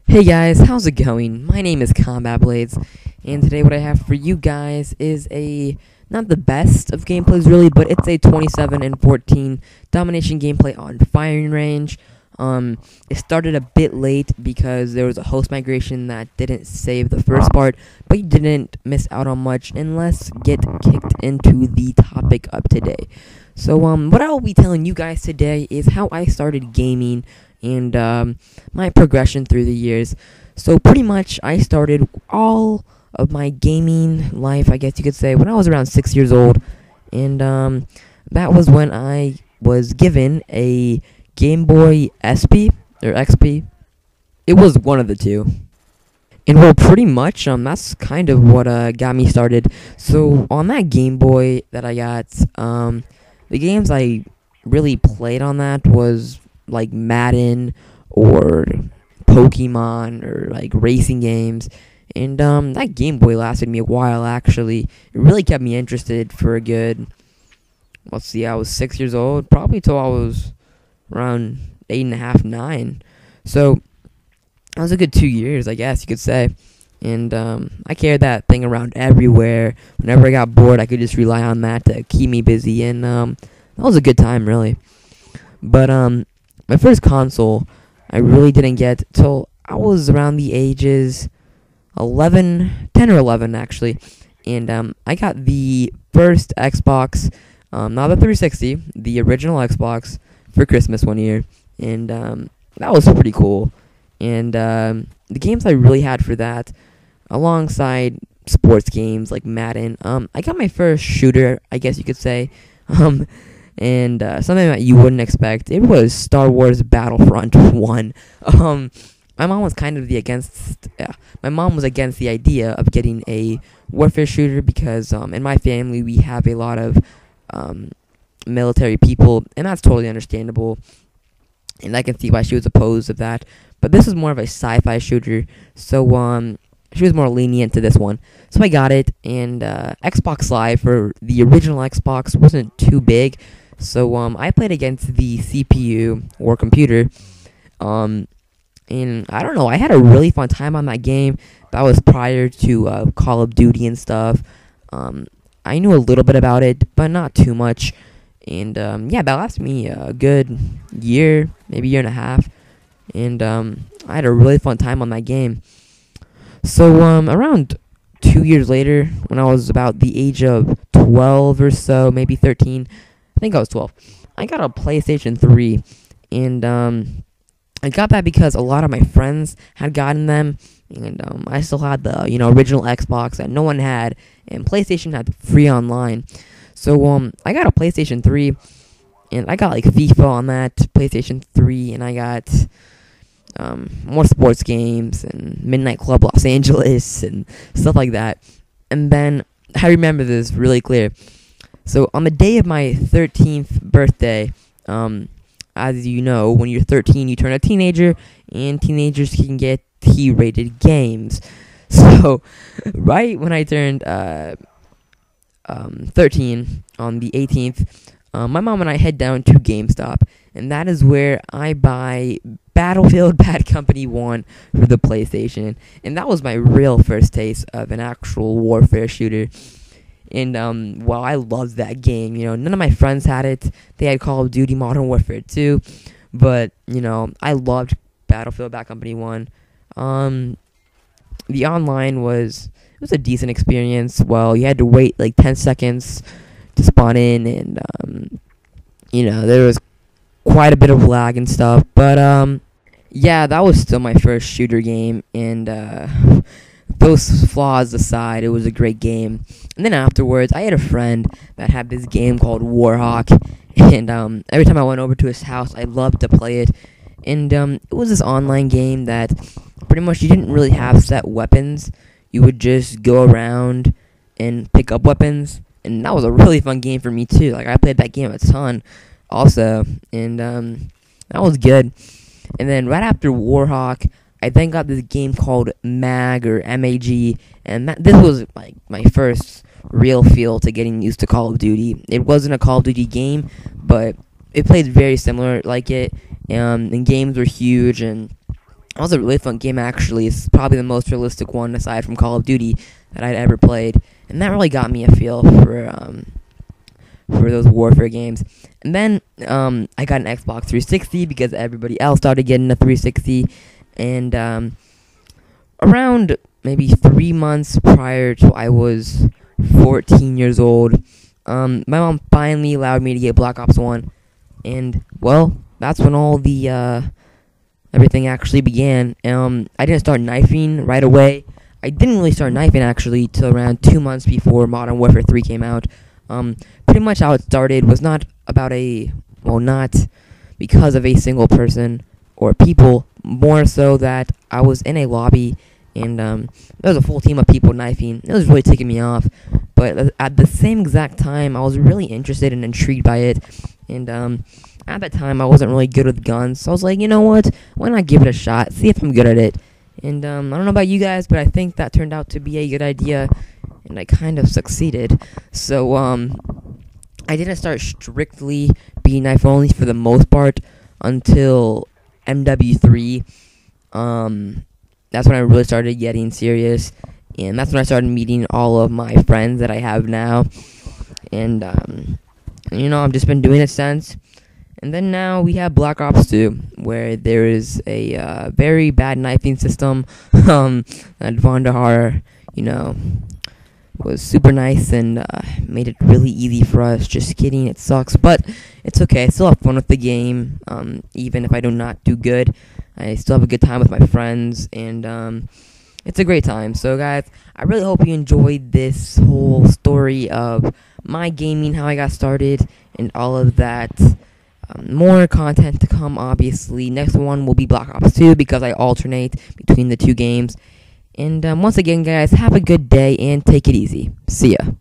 Hey guys, how's it going? My name is Combat Blades, and today what I have for you guys is not the best of gameplays really, but it's a 27 and 14 domination gameplay on Firing Range. It started a bit late because there was a host migration that didn't save the first part, but you didn't miss out on much, and let's get kicked into the topic of today. So, what I will be telling you guys today is how I started gaming and my progression through the years. So pretty much I started all of my gaming life, I guess you could say, when I was around 6 years old, and that was when I was given a Game Boy SP or XP. It was one of the two. And well, pretty much, that's kind of what got me started. So on that Game Boy that I got, the games I really played on that was like Madden or Pokemon or like racing games. And that Game Boy lasted me a while actually. It really kept me interested for a good, let's see, I was 6 years old, probably till I was around 8.5, 9. So that was a good 2 years, I guess you could say. And I carried that thing around everywhere. Whenever I got bored, I could just rely on that to keep me busy, and that was a good time, really. But my first console, I really didn't get till I was around the ages 10 or 11, actually. And I got the first Xbox, not the 360, the original Xbox, for Christmas one year. And that was pretty cool. And the games I really had for that, alongside sports games like Madden, I got my first shooter, I guess you could say, and something that you wouldn't expect. It was Star Wars Battlefront 1. My mom was kind of my mom was against the idea of getting a warfare shooter because in my family we have a lot of military people, and that's totally understandable. And I can see why she was opposed to that. But this is more of a sci-fi shooter, so she was more lenient to this one. So I got it, and Xbox Live for the original Xbox wasn't too big, so I played against the CPU or computer, and I don't know, I had a really fun time on that game. That was prior to Call of Duty and stuff. I knew a little bit about it, but not too much. And yeah, that lasted me a good year, maybe year and a half. And I had a really fun time on that game. So around 2 years later, when I was about the age of 12 or so, maybe 13, I think I was 12, I got a PlayStation 3. And I got that because a lot of my friends had gotten them. And I still had the original Xbox that no one had. And PlayStation had free online. So I got a PlayStation 3, and I got like FIFA on that PlayStation 3, and I got more sports games and Midnight Club Los Angeles and stuff like that. And then I remember this really clear. So on the day of my 13th birthday, as you know, when you're 13, you turn a teenager, and teenagers can get T-rated games. So right when I turned 13 on the 18th, my mom and I head down to GameStop, and that is where I buy Battlefield Bad Company 1 for the PlayStation. And that was my real first taste of an actual warfare shooter. And well, I loved that game. None of my friends had it. They had Call of Duty Modern Warfare 2, but I loved Battlefield Bad Company 1. The online was a decent experience. Well, you had to wait like 10 seconds to spawn in, and there was quite a bit of lag and stuff. But yeah, that was still my first shooter game, and those flaws aside, it was a great game. And then afterwards, I had a friend that had this game called Warhawk, and every time I went over to his house, I loved to play it. And it was this online game that pretty much you didn't really have set weapons. You would just go around and pick up weapons, and that was a really fun game for me too. Like, I played that game a ton also, and that was good. And then right after Warhawk, I then got this game called MAG or MAG, and this was like my first real feel to getting used to Call of Duty. It wasn't a Call of Duty game, but it played very similar like it. And games were huge, and It was a really fun game, actually. It's probably the most realistic one aside from Call of Duty that I'd ever played, and that really got me a feel for those warfare games. And then I got an Xbox 360 because everybody else started getting a 360, and around maybe 3 months prior to I was 14 years old, my mom finally allowed me to get Black Ops 1, and well, that's when all the everything actually began. I didn't start knifing right away. I didn't really start knifing actually till around 2 months before Modern Warfare 3 came out. Pretty much how it started was not not because of a single person or people, more so that I was in a lobby and there was a full team of people knifing. It was really ticking me off, but at the same exact time, I was really interested and intrigued by it, and at that time, I wasn't really good with guns, so I was like, you know what, why not give it a shot, see if I'm good at it. And I don't know about you guys, but I think that turned out to be a good idea, and I kind of succeeded. So I didn't start strictly being knife only for the most part until MW3. That's when I really started getting serious, and that's when I started meeting all of my friends that I have now, and I've just been doing it since. And then now we have Black Ops 2, where there is a very bad knifing system. That Vonderhaar, was super nice and made it really easy for us. Just kidding, it sucks, but it's okay. I still have fun with the game, even if I do not do good. I still have a good time with my friends, and it's a great time. So, guys, I really hope you enjoyed this whole story of my gaming, how I got started, and all of that. More content to come, obviously. Next one will be Black Ops 2 because I alternate between the two games. And once again, guys, have a good day and take it easy. See ya.